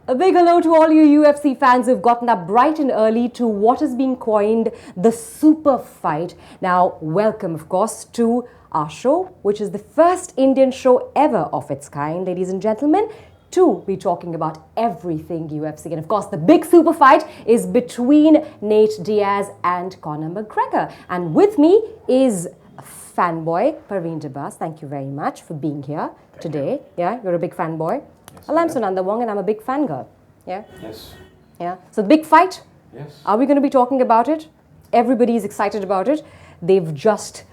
A big hello to all you UFC fans who've gotten up bright and early to what is being coined the super fight. Now, welcome, of course, to our show, which is the first Indian show ever of its kind, ladies and gentlemen, to be talking about everything UFC. And of course, the big super fight is between Nate Diaz and Conor McGregor. And with me is fanboy Parvin Dabas. Thank you very much for being here today. Yeah, you're a big fanboy. Yes, Well, I'm Sunanda Wong and I'm a big fangirl. Yeah? Yes. Yeah. So the big fight. Yes. Are we going to be talking about it? Everybody's excited about it. They've just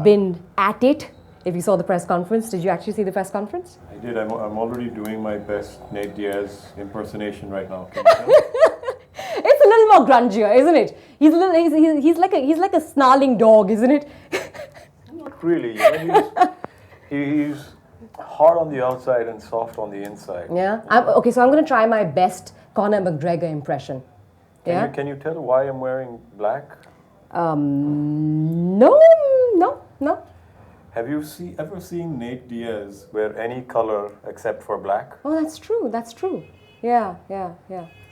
been at it. If you saw the press conference, did you actually see the press conference? I did. I'm already doing my best Nate Diaz impersonation right now. Can you tell? It's a little more grungier, isn't it? He's like a snarling dog, isn't it? Not really. You know, he's hard on the outside and soft on the inside. Yeah. Okay, so I'm going to try my best Conor McGregor impression. Yeah. Can you tell why I'm wearing black? No. Have you ever seen Nate Diaz wear any color except for black? Oh, that's true. That's true. Yeah.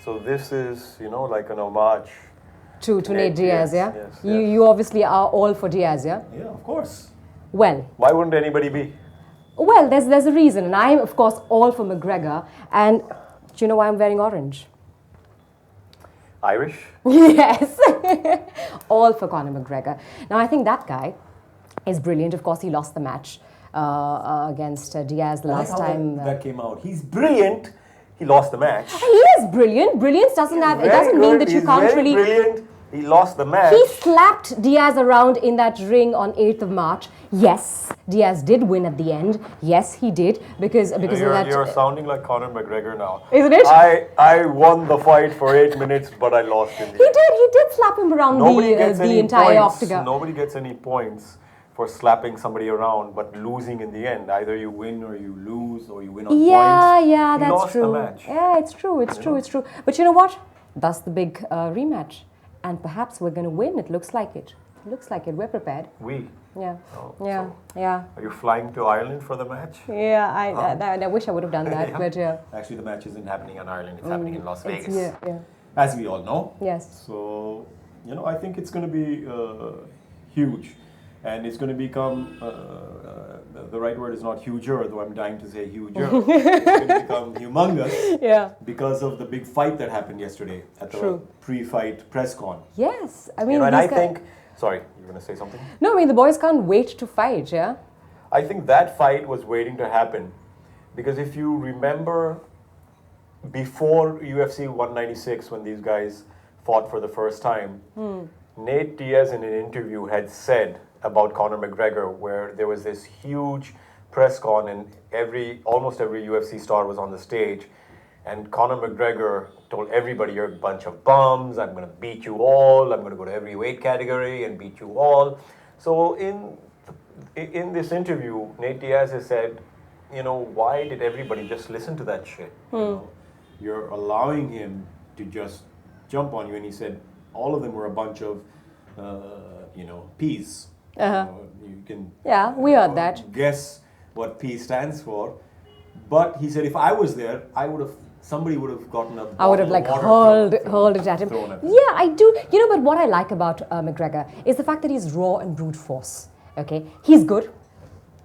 So this is, like an homage. To Nate Diaz, yeah? Yes. You obviously are all for Diaz, yeah? Yeah, of course. Well, Why wouldn't anybody be? there's a reason, and I'm of course all for McGregor. And do you know why I'm wearing orange? Irish? Yes, all for Conor McGregor. Now I think that guy is brilliant. Of course, he lost the match against Diaz the last time. That came out. He's brilliant. He lost the match. He is brilliant. Brilliance doesn't mean that you can't He's really. Brilliant. He lost the match. He slapped Diaz around in that ring on 8th of March. Yes, Diaz did win at the end. Yes, he did because of that. You're sounding like Conor McGregor now. Isn't it? I won the fight for 8 minutes, but I lost in the end. He did slap him around the entire octagon. Nobody gets any points for slapping somebody around, but losing in the end. Either you win or you lose, or you win on points. Yeah, He that's lost true. the match. Yeah, it's true. It's true. But you know what? That's the big rematch, and perhaps we're going to win. It looks like it. We're prepared. Yeah. Oh, Yeah. so Yeah. Are you flying to Ireland for the match? Yeah. I wish I would have done that, Yeah. but yeah. Actually, the match isn't happening in Ireland. It's happening in Las It's, Vegas. yeah. As we all know. Yes. So, I think it's going to be huge. And it's going to become, the right word is not huger, though I'm dying to say huger. It's going to become humongous. Yeah. Because of the big fight that happened yesterday at the pre-fight press con. Yes. I mean, And I think, sorry, you going to say something? No, I mean, the boys can't wait to fight, yeah? I think that fight was waiting to happen. Because if you remember, before UFC 196, when these guys fought for the first time, Nate Diaz in an interview had said about Conor McGregor, where there was this huge press con and almost every UFC star was on the stage, and Conor McGregor told everybody, "You're a bunch of bums, I'm going to beat you all, I'm going to go to every weight category and beat you all." So in this interview, Nate Diaz has said, why did everybody just listen to that shit? You're allowing him to just jump on you, and he said all of them were a bunch of peas. You can we heard that. Guess what P stands for, but he said if I was there, somebody would have gotten up. I would have hurled it at him. Yeah, I do. But what I like about McGregor is the fact that he's raw and brute force. Okay, he's good.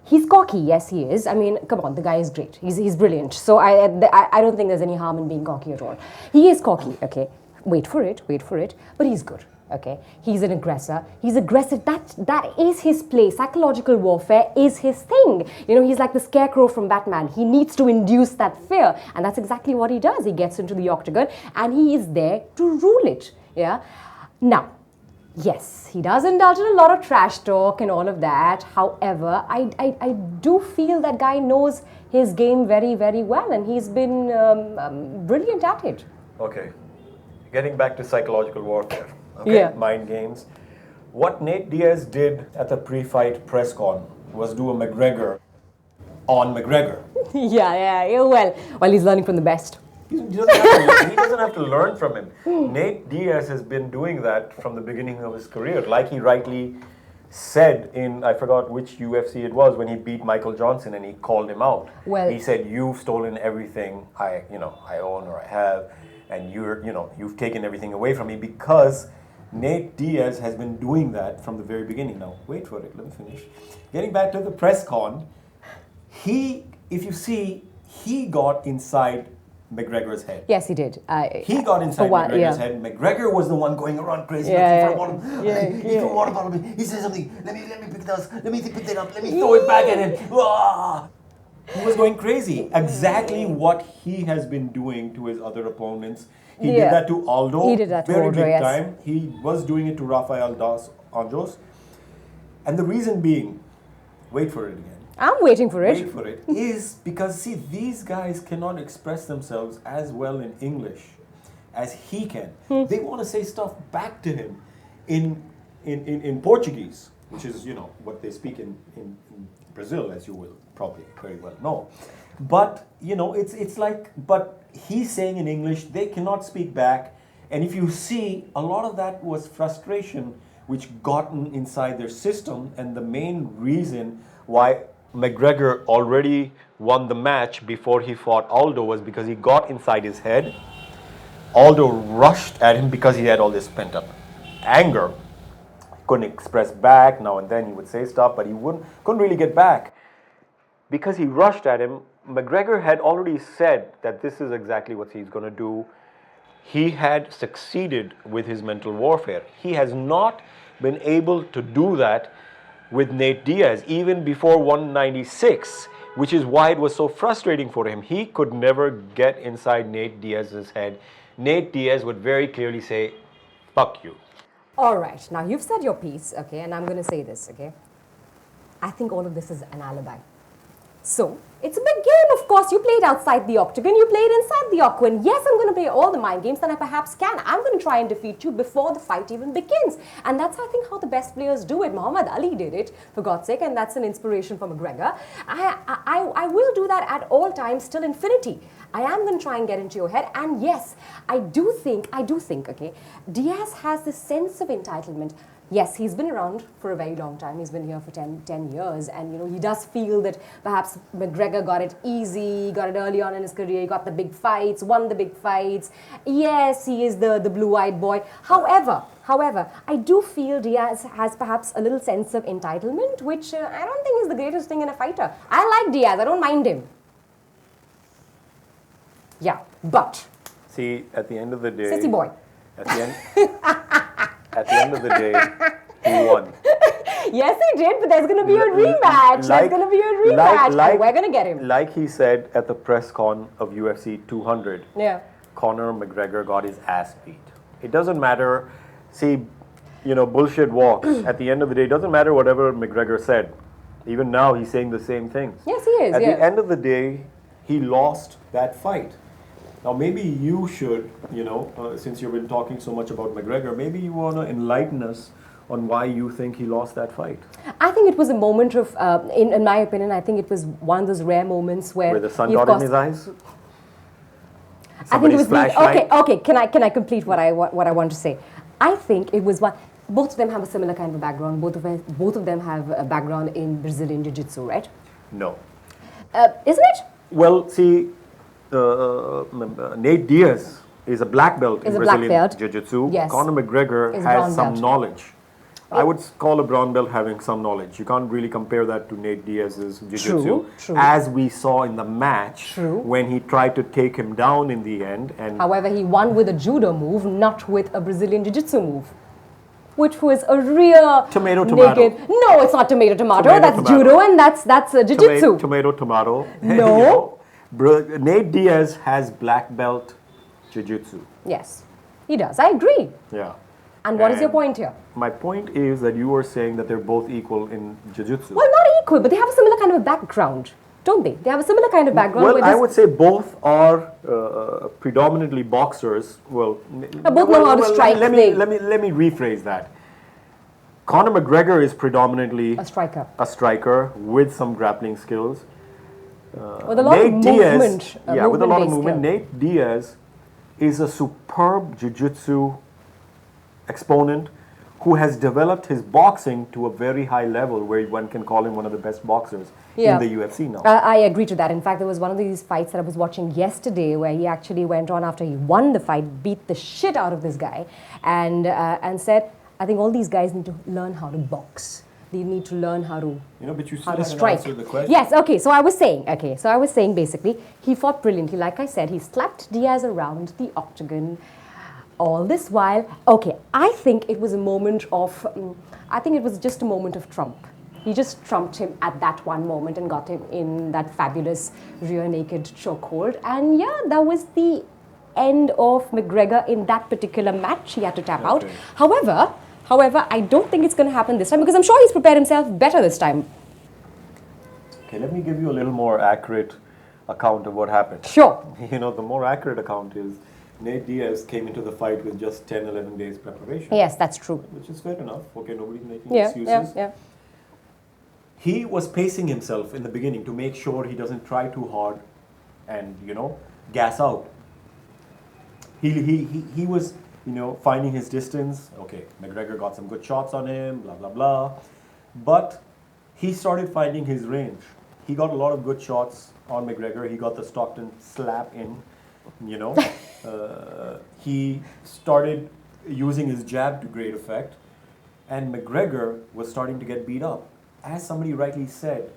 He's cocky, yes, he is. I mean, come on, the guy is great. He's brilliant. So I don't think there's any harm in being cocky at all. He is cocky. Okay, wait for it. But he's good. Okay, he's an aggressor. He's aggressive. That is his play. Psychological warfare is his thing. He's like the scarecrow from Batman. He needs to induce that fear, and that's exactly what he does. He gets into the octagon, and he is there to rule it. Yeah. Now, yes, he does indulge in a lot of trash talk and all of that. However, I do feel that guy knows his game very, very well, and he's been brilliant at it. Okay, getting back to psychological warfare. Okay, Yeah. Mind games. What Nate Diaz did at the pre-fight press con was do a McGregor on McGregor. Yeah. Well, he's learning from the best. He doesn't have to learn from him. Nate Diaz has been doing that from the beginning of his career. Like he rightly said in, I forgot which UFC it was, when he beat Michael Johnson and he called him out. Well, he said, "You've stolen everything I own or I have, and you've taken everything away from me," because Nate Diaz has been doing that from the very beginning. Now, wait for it, let me finish. Getting back to the press con, if you see, he got inside McGregor's head. Yes, he did. He got inside McGregor's head. McGregor was the one going around crazy looking for a bottle. He threw water bottle at me. He said something. Let me pick this. Let me pick that up. Let me throw it back at him. Ah! He was going crazy. Exactly what he has been doing to his other opponents. He did that to Aldo. He did that to very Aldo, big yes. time. He was doing it to Rafael dos Anjos. And the reason being, wait for it again. I'm waiting for it. Wait for it. Is because, see, these guys cannot express themselves as well in English as he can. They want to say stuff back to him in Portuguese, which is, what they speak in Brazil, as you will probably very well know. But, it's like, but he's saying in English, they cannot speak back. And if you see, a lot of that was frustration which gotten inside their system, and the main reason why McGregor already won the match before he fought Aldo was because he got inside his head. Aldo rushed at him because he had all this pent-up anger. He couldn't express back. Now and then he would say stuff, but he couldn't really get back. Because he rushed at him, McGregor had already said that this is exactly what he's going to do. He had succeeded with his mental warfare. He has not been able to do that with Nate Diaz, even before 196, which is why it was so frustrating for him. He could never get inside Nate Diaz's head. Nate Diaz would very clearly say, "Fuck you." All right. Now, you've said your piece, okay, and I'm going to say this, okay? I think all of this is an alibi. So, it's a big game, of course. You played outside the octagon, you played inside the octagon. Yes, I'm going to play all the mind games that I perhaps can. I'm going to try and defeat you before the fight even begins. And that's, I think, how the best players do it. Muhammad Ali did it, for God's sake, and that's an inspiration for McGregor. I will do that at all times till infinity. I am going to try and get into your head. And yes, I do think, okay, Diaz has this sense of entitlement. Yes, he's been around for a very long time. He's been here for 10 years. And, he does feel that perhaps McGregor got it easy, got it early on in his career. He got the big fights, won the big fights. Yes, he is the blue-eyed boy. However, I do feel Diaz has perhaps a little sense of entitlement, which I don't think is the greatest thing in a fighter. I like Diaz. I don't mind him. Yeah, but... See, at the end of the day... Sissy boy. At the end of the day, he won. Yes, he did, but there's going to be a rematch. And we're going to get him. Like he said at the press con of UFC 200, yeah. Conor McGregor got his ass beat. It doesn't matter. See, bullshit walks. At the end of the day, it doesn't matter whatever McGregor said. Even now, he's saying the same thing. Yes, he is. At the end of the day, he lost that fight. Now, maybe you should, since you've been talking so much about McGregor, maybe you want to enlighten us on why you think he lost that fight. I think it was a moment of, in my opinion, I think it was one of those rare moments where the sun got in his eyes? I think it was okay. Can I complete what I want to say? I think it was one. Both of them have a similar kind of background. Both of them have a background in Brazilian Jiu-Jitsu, right? No. Isn't it? Well, see, Nate Diaz is a black belt in Brazilian Jiu-Jitsu. Yes. Conor McGregor has some knowledge. I would call a brown belt having some knowledge. You can't really compare that to Nate Diaz's Jiu-Jitsu. True. As we saw in the match when he tried to take him down in the end. However, he won with a judo move, not with a Brazilian Jiu-Jitsu move. Which was a real tomato. No, it's not tomato. That's judo and that's Jiu-Jitsu. Tomato. No. Nate Diaz has black belt Jiu-Jitsu. Yes, he does. I agree. Yeah. And what is your point here? My point is that you were saying that they're both equal in Jiu-Jitsu. Well, not equal, but they have a similar kind of background, don't they? They have a similar kind of background. Well, I would say both are predominantly boxers. Well, both know how to strike. Let me rephrase that. Conor McGregor is predominantly a striker. A striker with some grappling skills. With a lot of movement. With a lot of movement. Nate Diaz is a superb Jiu-Jitsu exponent who has developed his boxing to a very high level where one can call him one of the best boxers in the UFC now. I agree to that. In fact, there was one of these fights that I was watching yesterday where he actually went on after he won the fight, beat the shit out of this guy, and said, I think all these guys need to learn how to box. They need to learn how to But you still how to haven't strike. answered the question. Yes, okay. So I was saying basically, he fought brilliantly. Like I said, he slapped Diaz around the octagon. All this while, okay, I think it was a moment of, I think it was just a moment of trump. He just trumped him at that one moment and got him in that fabulous rear naked chokehold. And yeah, that was the end of McGregor in that particular match. He had to tap out. However, I don't think it's going to happen this time because I'm sure he's prepared himself better this time. Okay, let me give you a little more accurate account of what happened. Sure. The more accurate account is Nate Diaz came into the fight with just 10, 11 days preparation. Yes, that's true. Which is fair enough. Okay, nobody's making excuses. Yeah. He was pacing himself in the beginning to make sure he doesn't try too hard and, gas out. He was, finding his distance. Okay, McGregor got some good shots on him, blah, blah, blah. But he started finding his range. He got a lot of good shots on McGregor. He got the Stockton slap in. He started using his jab to great effect, and McGregor was starting to get beat up. As somebody rightly said,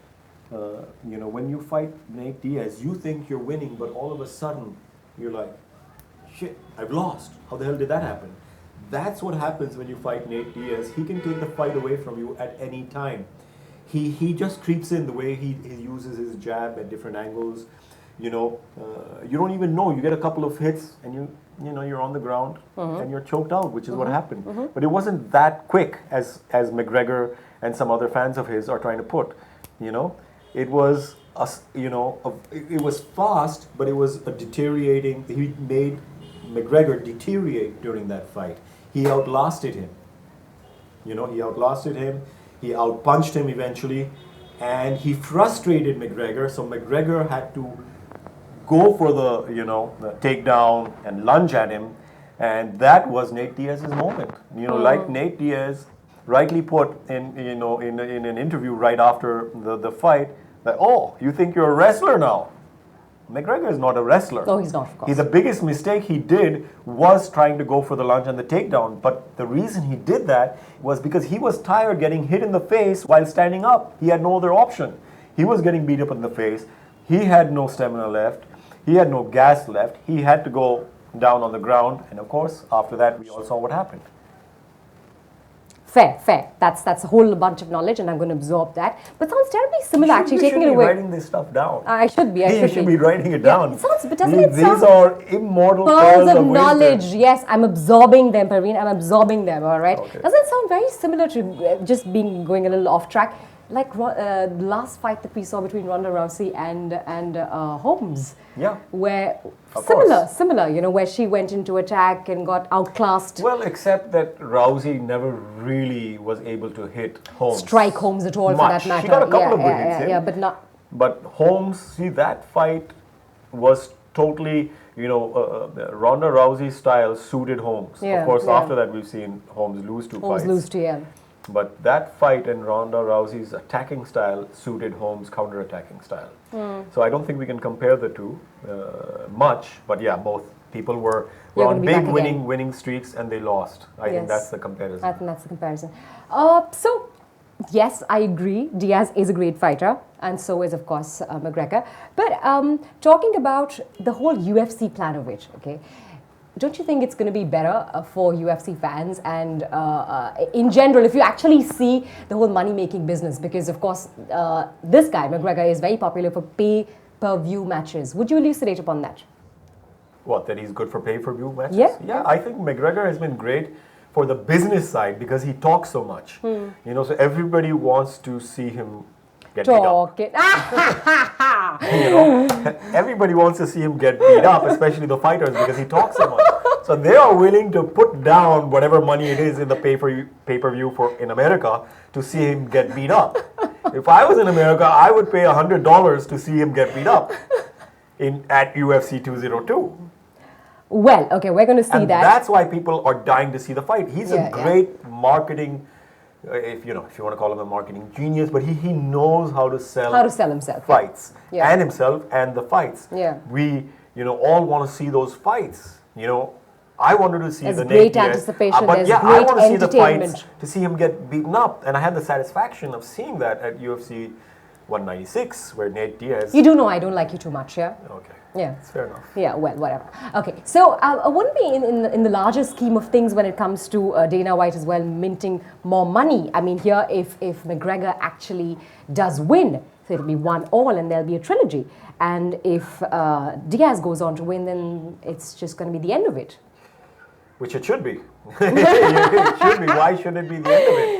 when you fight Nate Diaz, you think you're winning, but all of a sudden you're like, shit, I've lost. How the hell did that happen? That's what happens when you fight Nate Diaz. He can take the fight away from you at any time. He just creeps in the way he uses his jab at different angles. You don't even know. You get a couple of hits and you're on the ground and you're choked out, which is what happened. But it wasn't that quick as McGregor and some other fans of his are trying to put. It was it was fast, but it was a deteriorating. He made McGregor deteriorate during that fight. He outlasted him. He outlasted him. He outpunched him eventually, and he frustrated McGregor. So McGregor had to go for the takedown and lunge at him, and that was Nate Diaz's moment. Like Nate Diaz rightly put in an interview right after the fight, that you think you're a wrestler now? McGregor is not a wrestler. No, he's not, of course. The biggest mistake he did was trying to go for the lunge and the takedown. But the reason he did that was because he was tired getting hit in the face while standing up. He had no other option. He was getting beat up in the face. He had no stamina left. He had no gas left. He had to go down on the ground. And of course, after that, we all saw what happened. Fair. That's a whole bunch of knowledge, and I'm going to absorb that. But sounds terribly similar, actually, taking it away. You should be writing this stuff down. I should be. You should be writing it down. It sounds, but doesn't it sound? These are immortal pearls of wisdom. knowledge. Yes, I'm absorbing them, Parveen. I'm absorbing them. All right. Okay. Doesn't it sound very similar to just going a little off track? Like the last fight that we saw between Ronda Rousey and Holmes. Yeah. Where Of similar, where she went into attack and got outclassed. Well, except that Rousey never really was able to hit Holmes. Strike Holmes at all for that matter. She got a couple of good hits in. Yeah, but not. But Holmes, that fight was totally, Ronda Rousey's style suited Holmes. Yeah, of course, yeah. after that we've seen Holmes lose two fights. Holmes lose to, yeah. But that fight and Ronda Rousey's attacking style suited Holmes' counter-attacking style. So I don't think we can compare the two much. But yeah, both people were on big winning streaks and they lost. I think that's the comparison. I think that's the comparison. So, yes, I agree. Diaz is a great fighter, and so is, of course, McGregor. But talking about the whole UFC plan of it, okay? Don't you think it's going to be better for UFC fans and in general, if you actually see the whole money-making business? Because, of course, this guy, McGregor, is very popular for pay-per-view matches. Would you elucidate upon that? What, that he's good for pay-per-view matches? Yeah. I think McGregor has been great for the business side because he talks so much. So everybody wants to see him get beat up. Everybody wants to see him get beat up, especially the fighters, because he talks so much. So they are willing to put down whatever money it is in the pay-per-view for in America to see him get beat up. If I was in America, I would pay $100 to see him get beat up at UFC 202. Well, okay, we're going to see And that. that's why people are dying to see the fight. He's Yeah, a great marketing, if you want to call him a marketing genius, but he knows how to sell himself. fights Yeah. and himself and the fights. Yeah. We, all want to see those fights. I wanted to see There's the great Nate Diaz, anticipation, but there's yeah, I great want to see the entertainment. fights to see him get beaten up, and I had the satisfaction of seeing that at UFC 196, where Nate Diaz. You do know I don't like you too much, yeah? Okay. Yeah. It's fair enough. Yeah, well, whatever. Okay, so wouldn't be in the larger scheme of things when it comes to Dana White as well minting more money. I mean, here, if McGregor actually does win, so it'll be 1-1 and there'll be a trilogy. And if Diaz goes on to win, then it's just going to be the end of it. Which it should be. It should be. Why shouldn't it be the end of it?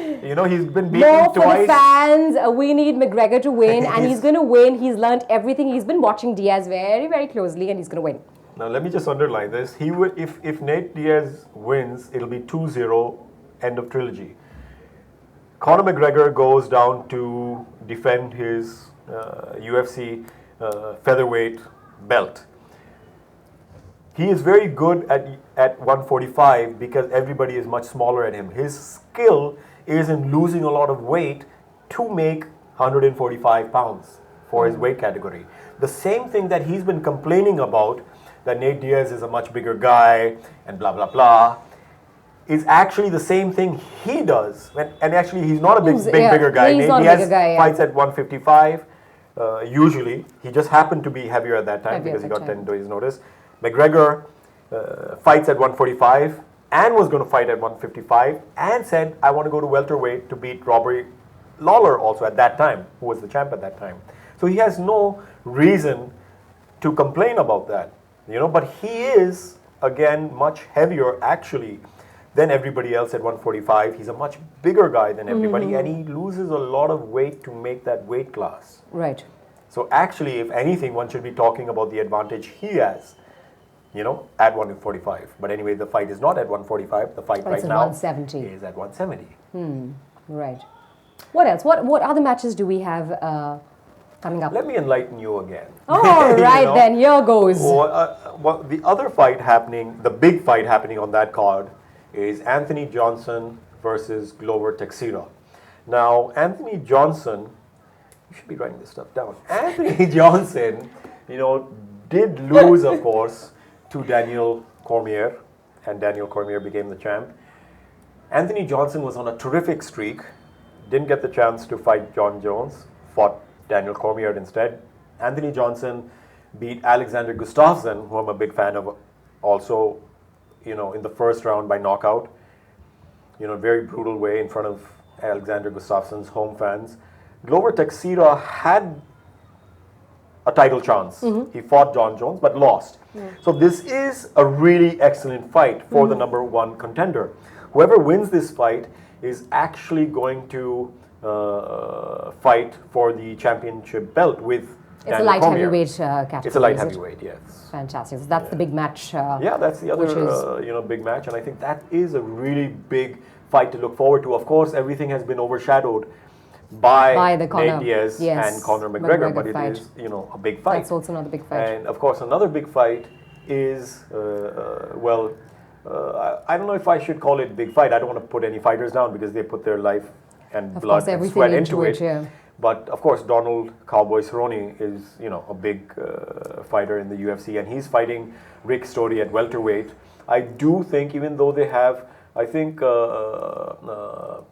He's been beaten More for twice. the fans. We need McGregor to win, and he's going to win. He's learned everything. He's been watching Diaz very, very closely, and he's going to win. Now, let me just underline this. He would, if Nate Diaz wins, it'll be 2-0, end of trilogy. Conor McGregor goes down to defend his UFC featherweight belt. He is very good at 145 because everybody is much smaller at him. His skill is in losing a lot of weight to make 145 pounds for his weight category. The same thing that he's been complaining about, that Nate Diaz is a much bigger guy and blah, blah, blah, is actually the same thing he does. And actually, he's not a bigger guy. He's Nate Diaz guy, fights at 155, usually. He just happened to be heavier at that time because he got 10 days notice. McGregor fights at 145 and was going to fight at 155 and said, I want to go to welterweight to beat Robbie Lawler also at that time, who was the champ at that time. So he has no reason to complain about that, but he is, again, much heavier actually than everybody else at 145. He's a much bigger guy than everybody, and he loses a lot of weight to make that weight class. Right. So actually, if anything, one should be talking about the advantage he has, at 145. But anyway, the fight is not at 145. The fight right now 170. is at 170. Right. What else? What other matches do we have coming up? Let me enlighten you again. All right, then. Here goes. Well, the other fight happening, the big fight happening on that card is Anthony Johnson versus Glover Teixeira. Now, Anthony Johnson, you should be writing this stuff down. Anthony Johnson, did lose, of course, to Daniel Cormier, and Daniel Cormier became the champ. Anthony Johnson was on a terrific streak, didn't get the chance to fight John Jones, fought Daniel Cormier instead. Anthony Johnson beat Alexander Gustafsson, who I'm a big fan of also, in the first round by knockout. Very brutal way in front of Alexander Gustafsson's home fans. Glover Teixeira had a title chance. He fought John Jones but lost. So this is a really excellent fight for the number one contender. Whoever wins this fight is actually going to fight for the championship belt with It's a light heavyweight category. It's a light heavyweight, yes. Fantastic. So that's the big match. Yeah, that's the other big match, and I think that is a really big fight to look forward to. Of course, everything has been overshadowed by the Nate Diaz and Conor McGregor, but it is a big fight. That's also another big fight. And of course, another big fight is I don't know if I should call it big fight. I don't want to put any fighters down because they put their life and blood and sweat into it. Yeah. But of course, Donald Cowboy Cerrone is a big fighter in the UFC, and he's fighting Rick Story at welterweight. I do think, even though they have, I think Donald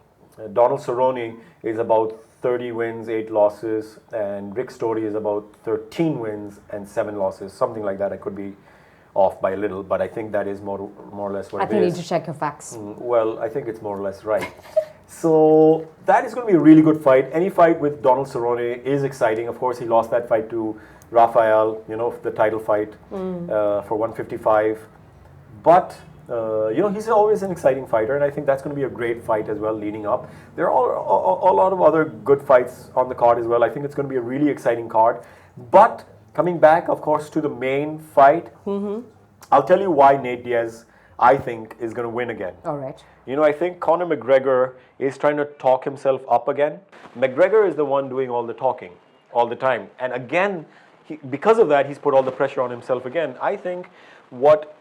Cerrone is about 30 wins, 8 losses, and Rick Story is about 13 wins and 7 losses, something like that. I could be off by a little, but I think that is more or less what it is. I think you need to check your facts. Well, I think it's more or less right. So that is going to be a really good fight. Any fight with Donald Cerrone is exciting. Of course, he lost that fight to Rafael, the title fight for 155. But, he's always an exciting fighter, and I think that's going to be a great fight as well leading up. There are a lot of other good fights on the card as well. I think it's going to be a really exciting card. But coming back, of course, to the main fight, I'll tell you why Nate Diaz, I think, is going to win again. All right. I think Conor McGregor is trying to talk himself up again. McGregor is the one doing all the talking all the time. And again, because of that, he's put all the pressure on himself again. I think what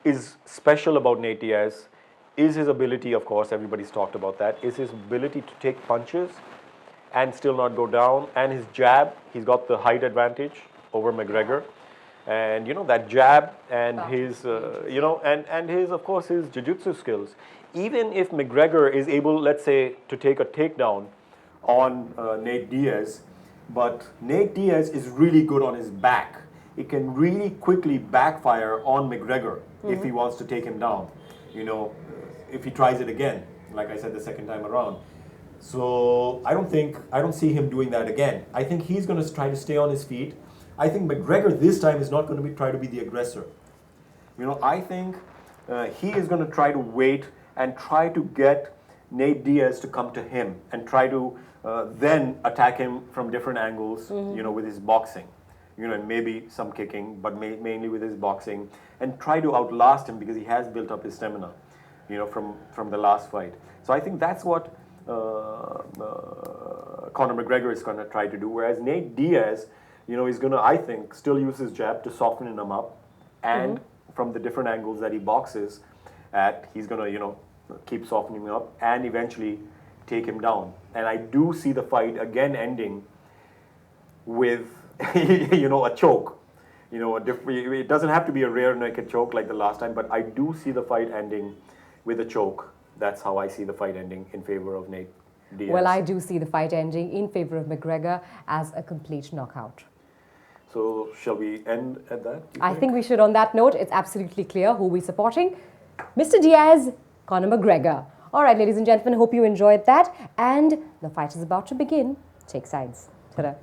is special about Nate Diaz is his ability, of course, everybody's talked about that, is his ability to take punches and still not go down, and his jab. He's got the height advantage over McGregor, and that jab and his and his, of course, his jiu-jitsu skills. Even if McGregor is able, let's say, to take a takedown on Nate Diaz, but Nate Diaz is really good on his back. It can really quickly backfire on McGregor if he wants to take him down. If he tries it again, like I said the second time around. So I don't see him doing that again. I think he's going to try to stay on his feet. I think McGregor this time is not going to try to be the aggressor. I think he is going to try to wait and try to get Nate Diaz to come to him and try to then attack him from different angles, with his boxing, and maybe some kicking, but mainly with his boxing, and try to outlast him because he has built up his stamina, from the last fight. So I think that's what Conor McGregor is going to try to do, whereas Nate Diaz, is going to, I think, still use his jab to soften him up, and from the different angles that he boxes at, he's going to, keep softening him up and eventually take him down. And I do see the fight again ending with, a choke. It doesn't have to be a rear naked choke like the last time, but I do see the fight ending with a choke. That's how I see the fight ending in favor of Nate Diaz. Well, I do see the fight ending in favor of McGregor as a complete knockout. So shall we end at that? I think we should. On that note, it's absolutely clear who we're supporting. Mr. Diaz, Conor McGregor. All right, ladies and gentlemen, hope you enjoyed that. And the fight is about to begin. Take sides. Ta-da.